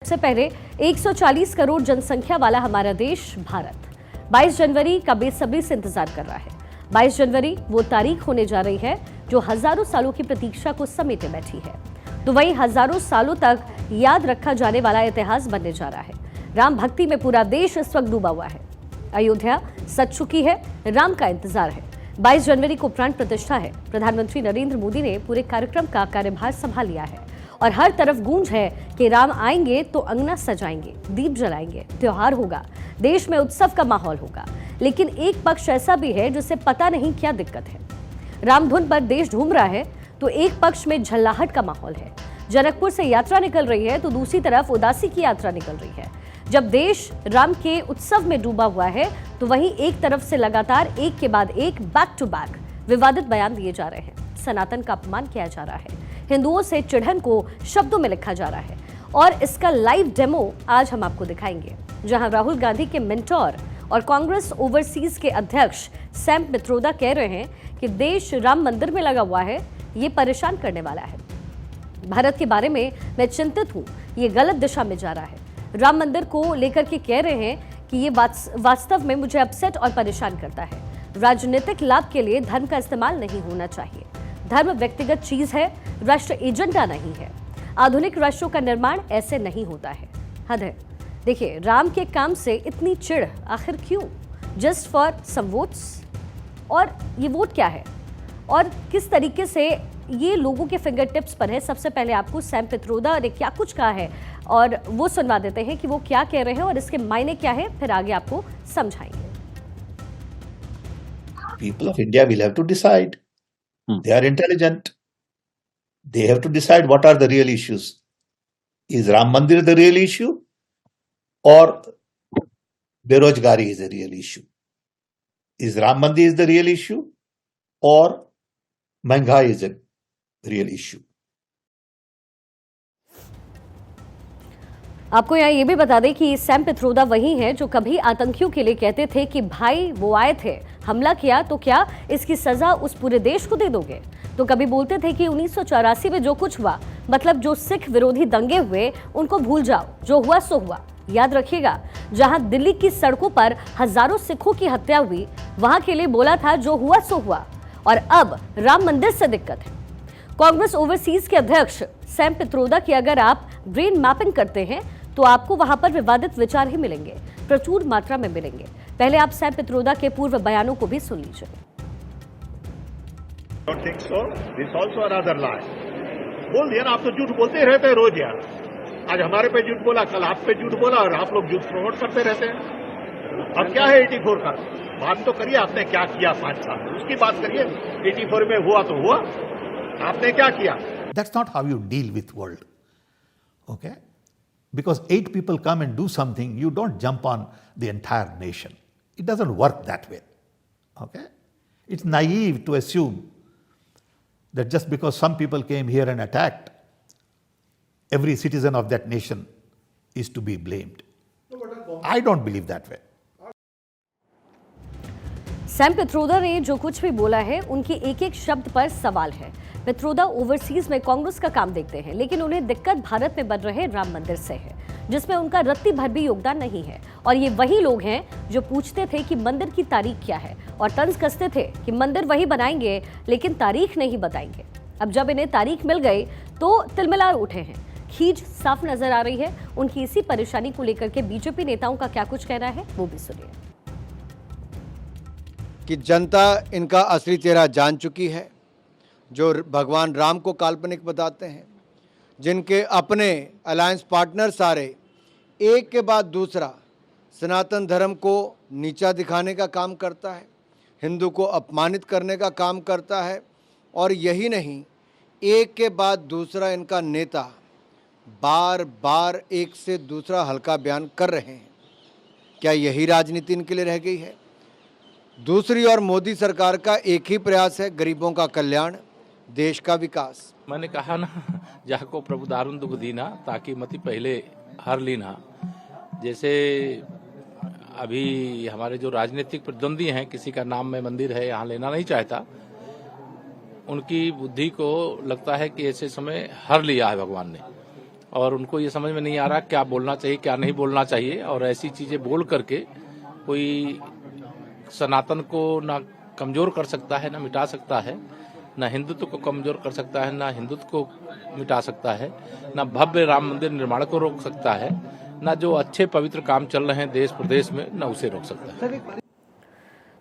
सबसे पहले 140 करोड़ जनसंख्या वाला हमारा देश भारत 22 जनवरी का बेसब्री से इंतजार कर रहा है। 22 जनवरी वो तारीख होने जा रही है जो हजारों सालों की प्रतीक्षा को समेटे बैठी है। तो वही हजारों सालों तक याद रखा जाने वाला इतिहास बनने जा रहा है। राम भक्ति में पूरा देश इस वक्त डूबा हुआ है। अयोध्या सज चुकी है, राम का इंतजार है। 22 जनवरी को प्राण प्रतिष्ठा है। प्रधानमंत्री नरेंद्र मोदी ने पूरे कार्यक्रम का कार्यभार संभाल लिया है और हर तरफ गूंज है कि राम आएंगे तो अंगना सजाएंगे, दीप जलाएंगे, त्योहार होगा, देश में उत्सव का माहौल होगा। लेकिन एक पक्ष ऐसा भी है जिसे पता नहीं क्या दिक्कत है। राम धुन पर देश झूम रहा है तो एक पक्ष में झल्लाहट का माहौल है। जनकपुर से यात्रा निकल रही है तो दूसरी तरफ उदासी की यात्रा निकल रही है। जब देश राम के उत्सव में डूबा हुआ है तो वहीं एक तरफ से लगातार एक के बाद एक बैक टू बैक विवादित बयान दिए जा रहे हैं। सनातन का अपमान किया जा रहा है, हिंदुओं से चिढ़न को शब्दों में लिखा जा रहा है और इसका लाइव डेमो आज हम आपको दिखाएंगे, जहां राहुल गांधी के मेंटोर और कांग्रेस ओवरसीज के अध्यक्ष सैम पित्रोदा कह रहे हैं कि देश राम मंदिर में लगा हुआ है, ये परेशान करने वाला है। भारत के बारे में मैं चिंतित हूं, ये गलत दिशा में जा रहा है। राम मंदिर को लेकर के कह रहे हैं कि ये वास्तव में मुझे अपसेट और परेशान करता है। राजनीतिक लाभ के लिए धर्म का इस्तेमाल नहीं होना चाहिए। धर्म व्यक्तिगत चीज है, राष्ट्र एजेंडा नहीं है। आधुनिक राष्ट्रों का निर्माण ऐसे नहीं होता है। हद है। देखिए, राम के काम से इतनी चिढ़ आखिर क्यों? Just for some votes? और ये वोट क्या है और किस तरीके से ये लोगों के फिंगर टिप्स पर है? सबसे पहले आपको सैम पित्रोदा ने क्या कुछ कहा है और वो सुनवा देते हैं कि वो क्या कह रहे हैं और इसके मायने क्या है, फिर आगे आपको समझाएंगे। People of India will have to decide. They are intelligent. They have to decide what are the real issues. Is Ram Mandir the real issue or Berojgari is the real issue? Is Ram Mandir the real issue or Mahanga is a real issue? आपको यहाँ ये भी बता दें कि Sam Pitroda वही है जो कभी आतंकियों के लिए कहते थे कि भाई वो आए थे, हमला किया तो क्या इसकी सजा उस पूरे देश को दे दोगे? तो कभी बोलते थे कि 1984 में जो कुछ हुआ, मतलब जो सिख विरोधी दंगे हुए उनको भूल जाओ, जो हुआ सो हुआ। याद रखिएगा, जहां दिल्ली की सड़कों पर हजारों सिखों की हत्या हुई, वहां के लिए बोला था जो हुआ सो हुआ। और अब राम मंदिर से दिक्कत है। कांग्रेस ओवरसीज के अध्यक्ष सैम पित्रोदा की अगर आप ब्रेन मैपिंग करते हैं तो आपको वहां पर विवादित विचार ही मिलेंगे, प्रचुर मात्रा में मिलेंगे। पहले आप सैम पित्रोदा के पूर्व बयानों को भी सुन लीजिए। Don't think so. This also another lie. बोल दिया ना, आप तो झूठ बोलते ही रहते हैं रोज यार। आज हमारे पे झूठ बोला, कल आप पे झूठ बोला और आप लोग झूठ प्रमोट करते रहते हैं। अब क्या है 84 का? बात तो करिए, आपने क्या किया 5 साल में, उसकी बात करिए। 84 में हुआ तो हुआ, आपने क्या किया? That's not how you deal with world. Okay? Because 8 people come and do something, you don't jump on the entire nation. It doesn't work that way. Okay? It's naive to assume that just because some people came here and attacked, every citizen of that nation is to be blamed. I don't believe that way. Sam Pitroda ने जो कुछ भी बोला है, उनके एक एक शब्द पर सवाल है। पित्रोदा ओवरसीज में कांग्रेस का काम देखते हैं, लेकिन उन्हें दिक्कत भारत में बन रहे राम मंदिर से है, जिसमें उनका रत्ती भर भी योगदान नहीं है। और ये वही लोग हैं जो पूछते थे कि मंदिर की तारीख क्या है और तंज कसते थे कि मंदिर वही बनाएंगे लेकिन तारीख नहीं बताएंगे। अब जब इन्हें तारीख मिल गई तो तिलमिला उठे हैं। खींच साफ नजर आ रही है। उनकी इसी परेशानी को लेकर के बीजेपी नेताओं का क्या कुछ कहना है, वो भी सुनिए। कि जनता इनका असली चेहरा जान चुकी है, जो भगवान राम को काल्पनिक बताते हैं, जिनके अपने अलायंस पार्टनर सारे एक के बाद दूसरा सनातन धर्म को नीचा दिखाने का काम करता है, हिंदू को अपमानित करने का काम करता है। और यही नहीं, एक के बाद दूसरा इनका नेता बार बार एक से दूसरा हल्का बयान कर रहे हैं। क्या यही राजनीति इनके लिए रह गई है? दूसरी ओर मोदी सरकार का एक ही प्रयास है, गरीबों का कल्याण, देश का विकास। मैंने कहा ना, जाको प्रभु दारुण दुख दीना, ताकि मति पहले हर लीना। जैसे अभी हमारे जो राजनीतिक प्रतिद्वंदी हैं, किसी का नाम में मंदिर है यहाँ लेना नहीं चाहता, उनकी बुद्धि को लगता है कि ऐसे समय हर लिया है भगवान ने। और उनको ये समझ में नहीं आ रहा क्या बोलना चाहिए क्या नहीं बोलना चाहिए, और ऐसी चीजें बोल करके कोई सनातन को ना कमजोर कर सकता है ना मिटा सकता है, ना हिंदुत्व को कमजोर कर सकता है ना हिंदुत्व को मिटा सकता है, ना भव्य राम मंदिर निर्माण को रोक सकता है, ना जो अच्छे पवित्र काम चल रहे हैं देश प्रदेश में ना उसे रोक सकता है।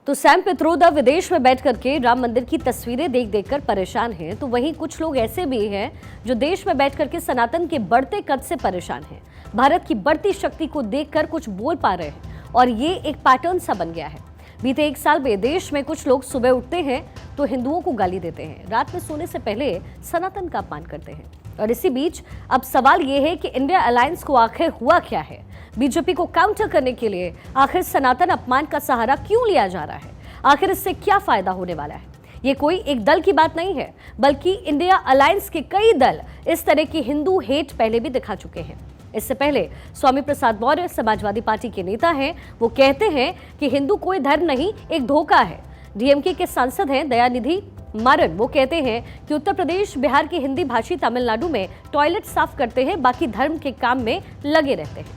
तो सैम पित्रोदा विदेश में बैठ करके राम मंदिर की तस्वीरें देख देखकर परेशान हैं, तो वहीं कुछ लोग ऐसे भी हैं जो देश में बैठ करके सनातन के बढ़ते कद से परेशान हैं, भारत की बढ़ती शक्ति को देखकर कुछ बोल पा रहे हैं, और ये एक पैटर्न सा बन गया है। बीते एक साल में देश में कुछ लोग सुबह उठते हैं तो हिंदुओं को गाली देते हैं, रात में सोने से पहले सनातन का अपमान करते हैं। और इसी बीच अब सवाल ये है कि इंडिया अलायंस को आखिर हुआ क्या है? बीजेपी को काउंटर करने के लिए आखिर सनातन अपमान का सहारा क्यों लिया जा रहा है? आखिर इससे क्या फायदा होने वाला है? ये कोई एक दल की बात नहीं है, बल्कि इंडिया अलायंस के कई दल इस तरह की हिंदू हेट पहले भी दिखा चुके हैं। इससे पहले स्वामी प्रसाद मौर्य समाजवादी पार्टी के नेता हैं, वो कहते हैं कि हिंदू कोई धर्म नहीं, एक धोखा है। डीएमके के सांसद हैं दयानिधि मारन, वो कहते हैं कि उत्तर प्रदेश बिहार के हिंदी भाषी तमिलनाडु में टॉयलेट साफ करते हैं, बाकी धर्म के काम में लगे रहते हैं।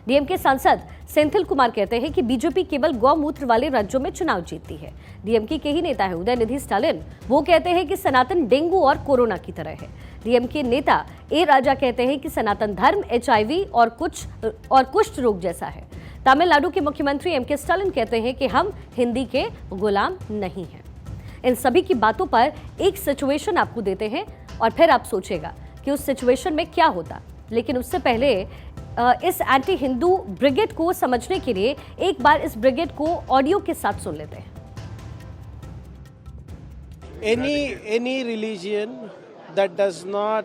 डीएमके सांसद सेंथिल कुमार कहते हैं कि बीजेपी केवल गौमूत्र वाले राज्यों में चुनाव जीतती है। डीएमके के ही नेता है उदयनिधि स्टालिन, वो कहते हैं कि सनातन डेंगू और कोरोना की तरह है। डीएमके नेता ए राजा कहते हैं कि सनातन धर्म एचआईवी और कुष्ठ रोग जैसा है। तमिलनाडु के मुख्यमंत्री एमके स्टालिन कहते हैं कि हम हिंदी के गुलाम नहीं हैं। इन सभी की बातों पर एक सिचुएशन आपको देते हैं और फिर आप सोचेगा कि उस सिचुएशन में क्या होता। लेकिन उससे पहले इस एंटी हिंदू ब्रिगेड को समझने के लिए एक बार इस ब्रिगेड को ऑडियो के साथ सुन लेते हैं। Any religion that does not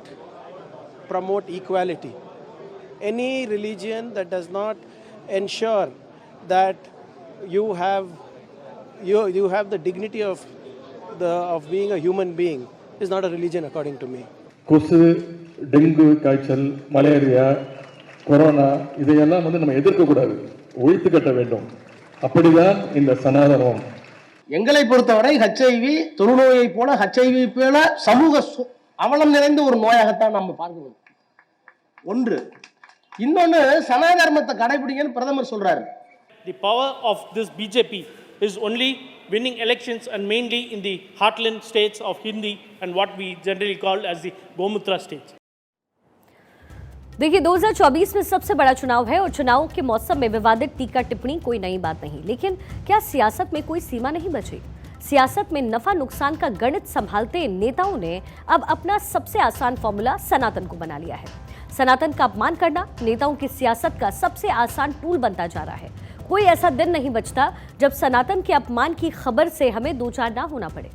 promote equality, any religion that does not ensure that you have the dignity of being a human being is not a religion according to me. கொசு, dengue காய்ச்சல், malaria, corona இதையெல்லாம் நம்ம எதிர்க்கக்கூடாது, ஒழித்து கட்ட வேண்டும். அப்படிதான் இந்த சனாதனம். எங்களை பொறுத்தவரை ஹெச்ஐவி தொழுநோயை போல ஹெச்ஐவி போல சமூக அவலம் நிறைந்த ஒரு நோயாகத்தான் நம்ம பார்க்கணும். ஒன்று. இன்னொன்னு சனாதர்மத்தை கடைபிடிங்கன்னு பிரதமர் சொல்றாரு. The power of this BJP is only winning elections and mainly in the heartland states of Hindi and what we generally call as the Gomutra states. देखिए 2024 में सबसे बड़ा चुनाव है और चुनाव के मौसम में विवादित टीका टिप्पणी कोई नई बात नहीं, लेकिन क्या सियासत में कोई सीमा नहीं बची? सियासत में नफा नुकसान का गणित संभालते नेताओं ने अब अपना सबसे आसान फॉर्मूला सनातन को बना लिया है। सनातन का अपमान करना नेताओं की सियासत का सबसे आसान टूल बनता जा रहा है। कोई ऐसा दिन नहीं बचता जब सनातन के अपमान की खबर से हमें दो चार ना होना पड़े।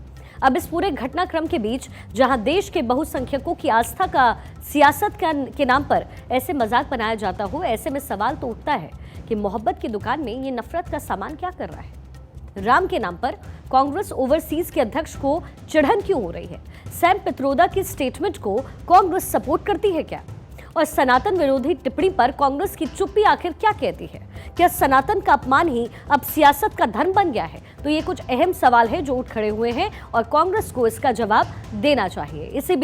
अब इस पूरे घटनाक्रम के बीच जहां देश के बहुसंख्यकों की आस्था का सियासत के नाम पर ऐसे मजाक बनाया जाता हो, ऐसे में सवाल तो उठता है कि मोहब्बत की दुकान में ये नफरत का सामान क्या कर रहा है? राम के नाम पर कांग्रेस ओवरसीज के अध्यक्ष को चिढ़न क्यों हो रही है? सैम पित्रोदा की स्टेटमेंट को कांग्रेस सपोर्ट करती है क्या? और सनातन विरोधी टिप्पणी पर कांग्रेस की चुप्पी आखिर क्या कहती है? क्या सनातन का अपमान ही अब सियासत का धर्म बन गया है? तो ये कुछ अहम सवाल है जो उठ खड़े हुए हैं और कांग्रेस को इसका जवाब देना चाहिए। इसी